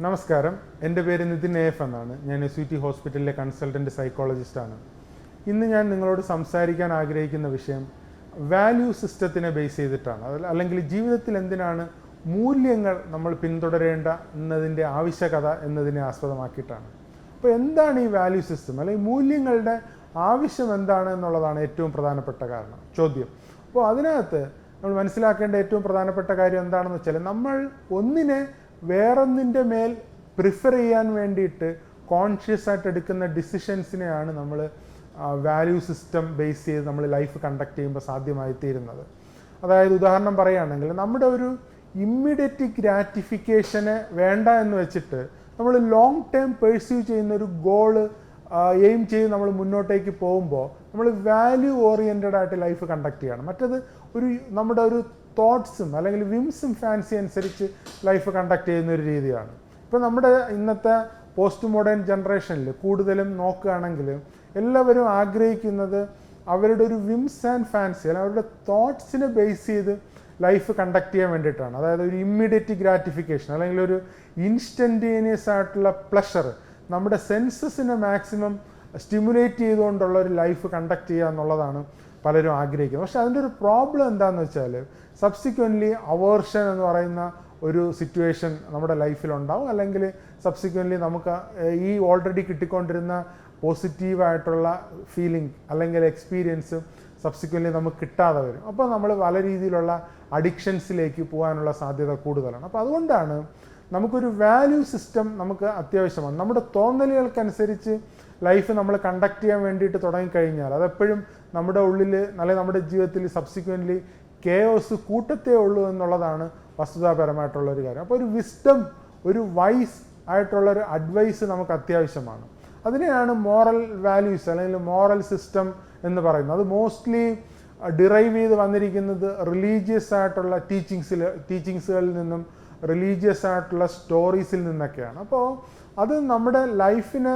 നമസ്കാരം, എൻ്റെ പേര് നിതിൻ എഫ് എന്നാണ്. ഞാൻ SVT ഹോസ്പിറ്റലിലെ കൺസൾട്ടൻറ്റ് സൈക്കോളജിസ്റ്റാണ്. ഇന്ന് ഞാൻ നിങ്ങളോട് സംസാരിക്കാൻ ആഗ്രഹിക്കുന്ന വിഷയം വാല്യൂ സിസ്റ്റത്തിനെ ബേസ് ചെയ്തിട്ടാണ്. അല്ലെങ്കിൽ ജീവിതത്തിൽ എന്തിനാണ് മൂല്യങ്ങൾ നമ്മൾ പിന്തുടരേണ്ട എന്നതിൻ്റെ ആവശ്യകത എന്നതിനെ ആസ്പദമാക്കിയിട്ടാണ്. അപ്പോൾ എന്താണ് ഈ വാല്യൂ സിസ്റ്റം, അല്ലെങ്കിൽ മൂല്യങ്ങളുടെ ആവശ്യം എന്താണ് എന്നുള്ളതാണ് ഏറ്റവും പ്രധാനപ്പെട്ട ചോദ്യം. അപ്പോൾ അതിനകത്ത് നമ്മൾ മനസ്സിലാക്കേണ്ട ഏറ്റവും പ്രധാനപ്പെട്ട കാര്യം എന്താണെന്ന് വെച്ചാൽ, നമ്മൾ ഒന്നിനെ വേറൊന്നിൻ്റെ മേൽ പ്രിഫർ ചെയ്യാൻ വേണ്ടിയിട്ട് കോൺഷ്യസ് ആയിട്ട് എടുക്കുന്ന ഡിസിഷൻസിനെയാണ് നമ്മൾ വാല്യൂ സിസ്റ്റം ബേസ് ചെയ്ത് നമ്മൾ ലൈഫ് കണ്ടക്ട് ചെയ്യുമ്പോൾ സാധ്യമായി തീരുന്നത്. അതായത് ഉദാഹരണം പറയുകയാണെങ്കിൽ, നമ്മുടെ ഒരു ഇമ്മീഡിയറ്റ് ഗ്രാറ്റിഫിക്കേഷന് വേണ്ട എന്ന് വെച്ചിട്ട് നമ്മൾ ലോങ് ടേം പെർസ്യൂ ചെയ്യുന്ന ഒരു ഗോള് എയിം ചെയ്ത് നമ്മൾ മുന്നോട്ടേക്ക് പോകുമ്പോൾ നമ്മൾ വാല്യൂ ഓറിയൻറ്റഡ് ആയിട്ട് ലൈഫ് കണ്ടക്ട് ചെയ്യണം. മറ്റത് നമ്മുടെ ഒരു തോട്ട്സും അല്ലെങ്കിൽ വിംസും ഫാൻസി അനുസരിച്ച് ലൈഫ് കണ്ടക്ട് ചെയ്യുന്ന ഒരു രീതിയാണ്. ഇപ്പോൾ നമ്മുടെ ഇന്നത്തെ പോസ്റ്റ് മോഡേൺ ജനറേഷനിൽ കൂടുതലും നോക്കുകയാണെങ്കിൽ എല്ലാവരും ആഗ്രഹിക്കുന്നത് അവരുടെ ഒരു വിംസ് ആൻഡ് ഫാൻസി അല്ലെങ്കിൽ അവരുടെ തോട്ട്സിനെ ബേസ് ചെയ്ത് ലൈഫ് കണ്ടക്ട് ചെയ്യാൻ വേണ്ടിയിട്ടാണ്. അതായത് ഒരു ഇമ്മീഡിയറ്റ് ഗ്രാറ്റിഫിക്കേഷൻ അല്ലെങ്കിൽ ഒരു ഇൻസ്റ്റൻറ്റേനിയസ് ആയിട്ടുള്ള പ്ലഷർ, നമ്മുടെ സെൻസസിനെ മാക്സിമം സ്റ്റിമുലേറ്റ് ചെയ്തുകൊണ്ടുള്ള ഒരു ലൈഫ് കണ്ടക്ട് ചെയ്യുക എന്നുള്ളതാണ് പലരും ആഗ്രഹിക്കുന്നത്. പക്ഷെ അതിൻ്റെ ഒരു പ്രോബ്ലം എന്താണെന്ന് വെച്ചാൽ, സബ്സിക്വൻ്റ്ലി അവേർഷൻ എന്ന് പറയുന്ന ഒരു സിറ്റുവേഷൻ നമ്മുടെ ലൈഫിലുണ്ടാവും. അല്ലെങ്കിൽ സബ്സിക്വൻ്റ്ലി നമുക്ക് ഈ ഓൾറെഡി കിട്ടിക്കൊണ്ടിരുന്ന പോസിറ്റീവായിട്ടുള്ള ഫീലിംഗ് അല്ലെങ്കിൽ എക്സ്പീരിയൻസ് സബ്സിക്വൻ്റ്ലി നമുക്ക് കിട്ടാതെ വരും. അപ്പോൾ നമ്മൾ പല രീതിയിലുള്ള അഡിക്ഷൻസിലേക്ക് പോകാനുള്ള സാധ്യത കൂടുതലാണ്. അപ്പോൾ അതുകൊണ്ടാണ് നമുക്കൊരു വാല്യൂ സിസ്റ്റം നമുക്ക് അത്യാവശ്യമാണ്. നമ്മുടെ തോന്നലുകൾക്കനുസരിച്ച് ലൈഫ് നമ്മൾ കണ്ടക്ട് ചെയ്യാൻ വേണ്ടിയിട്ട് തുടങ്ങിക്കഴിഞ്ഞാൽ അതെപ്പോഴും നമ്മുടെ ഉള്ളിൽ അല്ലെങ്കിൽ നമ്മുടെ ജീവിതത്തിൽ സബ്സിക്വൻ്റ്ലി കെയോസ് കൂട്ടത്തേ ഉള്ളൂ എന്നുള്ളതാണ് വസ്തുതാപരമായിട്ടുള്ളൊരു കാര്യം. അപ്പോൾ ഒരു വിസ്ഡം, ഒരു വൈസ് ആയിട്ടുള്ളൊരു അഡ്വൈസ് നമുക്ക് അത്യാവശ്യമാണ്. അതിനെയാണ് മോറൽ വാല്യൂസ് അല്ലെങ്കിൽ മോറൽ സിസ്റ്റം എന്ന് പറയുന്നത്. അത് മോസ്റ്റ്ലി ഡിറൈവ് ചെയ്ത് വന്നിരിക്കുന്നത് റിലീജിയസ് ആയിട്ടുള്ള ടീച്ചിങ്സുകളിൽ നിന്നും റിലീജിയസ് ആയിട്ടുള്ള സ്റ്റോറീസിൽ നിന്നൊക്കെയാണ്. അപ്പോൾ അത് നമ്മുടെ ലൈഫിനെ,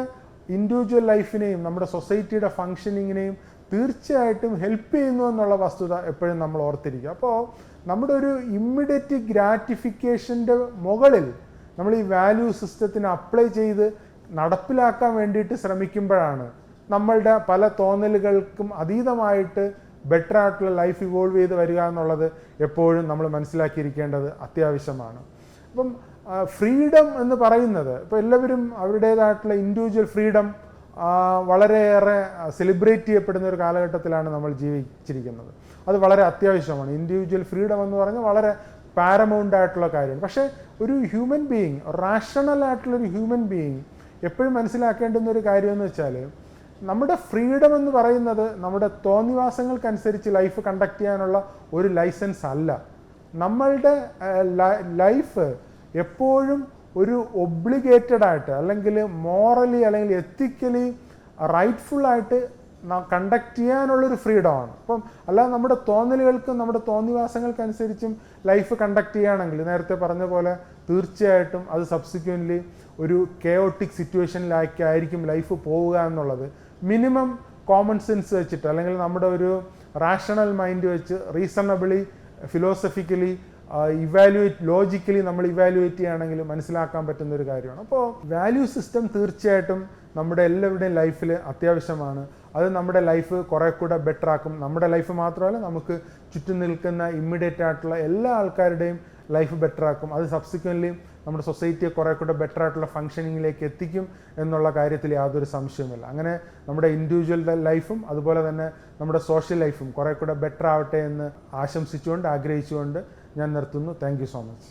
ഇൻഡിവിജ്വൽ ലൈഫിനെയും നമ്മുടെ സൊസൈറ്റിയുടെ ഫങ്ഷനിങ്ങിനെയും തീർച്ചയായിട്ടും ഹെൽപ്പ് ചെയ്യുന്നു എന്നുള്ള വസ്തുത എപ്പോഴും നമ്മൾ ഓർത്തിരിക്കുക. അപ്പോൾ നമ്മുടെ ഒരു ഇമ്മീഡിയറ്റ് ഗ്രാറ്റിഫിക്കേഷൻ്റെ മുകളിൽ നമ്മൾ ഈ വാല്യൂ സിസ്റ്റത്തിന് അപ്ലൈ ചെയ്ത് നടപ്പിലാക്കാൻ വേണ്ടിയിട്ട് ശ്രമിക്കുമ്പോഴാണ് നമ്മളുടെ പല തോന്നലുകൾക്കും അതീതമായിട്ട് ബെറ്റർ ആയിട്ടുള്ള ലൈഫ് ഇവോൾവ് ചെയ്ത് വരിക എന്നുള്ളത് എപ്പോഴും നമ്മൾ മനസ്സിലാക്കിയിരിക്കേണ്ടത് അത്യാവശ്യമാണ്. അപ്പം ഫ്രീഡം എന്ന് പറയുന്നത്, ഇപ്പോൾ എല്ലാവരും അവരുടേതായിട്ടുള്ള ഇൻഡിവിജ്വൽ ഫ്രീഡം വളരെയേറെ സെലിബ്രേറ്റ് ചെയ്യപ്പെടുന്ന ഒരു കാലഘട്ടത്തിലാണ് നമ്മൾ ജീവിച്ചിരിക്കുന്നത്. അത് വളരെ അത്യാവശ്യമാണ്. ഇൻഡിവിജ്വൽ ഫ്രീഡം എന്ന് പറഞ്ഞാൽ വളരെ പാരമൗണ്ട് ആയിട്ടുള്ള കാര്യമാണ്. പക്ഷേ ഒരു ഹ്യൂമൻ ബീയിങ്, റാഷണൽ ആയിട്ടുള്ളൊരു ഹ്യൂമൻ ബീയിങ് എപ്പോഴും മനസ്സിലാക്കേണ്ടുന്ന ഒരു കാര്യമെന്ന് വെച്ചാൽ, നമ്മുടെ ഫ്രീഡം എന്ന് പറയുന്നത് നമ്മുടെ തോന്നിവാസങ്ങൾക്കനുസരിച്ച് ലൈഫ് കണ്ടക്ട് ചെയ്യാനുള്ള ഒരു ലൈസൻസ് അല്ല. നമ്മളുടെ ലൈഫ് എപ്പോഴും ഒരു ഒബ്ലിഗേറ്റഡ് ആയിട്ട് അല്ലെങ്കിൽ മോറലി അല്ലെങ്കിൽ എത്തിക്കലി റൈറ്റ്ഫുള്ളായിട്ട് കണ്ടക്ട് ചെയ്യാനുള്ളൊരു ഫ്രീഡമാണ്. അപ്പം അല്ലാതെ നമ്മുടെ തോന്നലുകൾക്കും നമ്മുടെ തോന്നിവാസങ്ങൾക്കനുസരിച്ചും ലൈഫ് കണ്ടക്ട് ചെയ്യുകയാണെങ്കിൽ നേരത്തെ പറഞ്ഞ പോലെ തീർച്ചയായിട്ടും അത് സബ്സിക്വൻ്റ്ലി ഒരു കെയോട്ടിക് സിറ്റുവേഷനിലായിരിക്കും ലൈഫ് പോവുക എന്നുള്ളത് മിനിമം കോമൺ സെൻസ് വെച്ചിട്ട് അല്ലെങ്കിൽ നമ്മുടെ ഒരു റാഷണൽ മൈൻഡ് വെച്ച് റീസണബിളി ഫിലോസഫിക്കലി ലോജിക്കലി നമ്മൾ ഇവാലുവേറ്റ് ചെയ്യുകയാണെങ്കിൽ മനസ്സിലാക്കാൻ പറ്റുന്ന ഒരു കാര്യമാണ്. അപ്പോൾ വാല്യൂ സിസ്റ്റം തീർച്ചയായിട്ടും നമ്മുടെ എല്ലാവരുടെയും ലൈഫിൽ അത്യാവശ്യമാണ്. അത് നമ്മുടെ ലൈഫ് കുറേ കൂടെ ബെറ്റർ ആക്കും. നമ്മുടെ ലൈഫ് മാത്രമല്ല, നമുക്ക് ചുറ്റും നിൽക്കുന്ന ഇമ്മീഡിയറ്റ് ആയിട്ടുള്ള എല്ലാ ആൾക്കാരുടെയും ലൈഫ് ബെറ്റർ ആക്കും. അത് സബ്സിക്വൻ്റ്ലി നമ്മുടെ സൊസൈറ്റിയെ കുറേ കൂടെ ബെറ്റർ ആയിട്ടുള്ള ഫങ്ഷനിങ്ങിലേക്ക് എത്തിക്കും എന്നുള്ള കാര്യത്തിൽ യാതൊരു സംശയവുമില്ല. അങ്ങനെ നമ്മുടെ ഇൻഡിവിജ്വൽ ലൈഫും അതുപോലെ തന്നെ നമ്മുടെ സോഷ്യൽ ലൈഫും കുറേ കൂടെ ബെറ്റർ ആവട്ടെ എന്ന് ആശംസിച്ചുകൊണ്ട് ആഗ്രഹിച്ചുകൊണ്ട് ഞാൻ നിർത്തുന്നു. Thank you so much.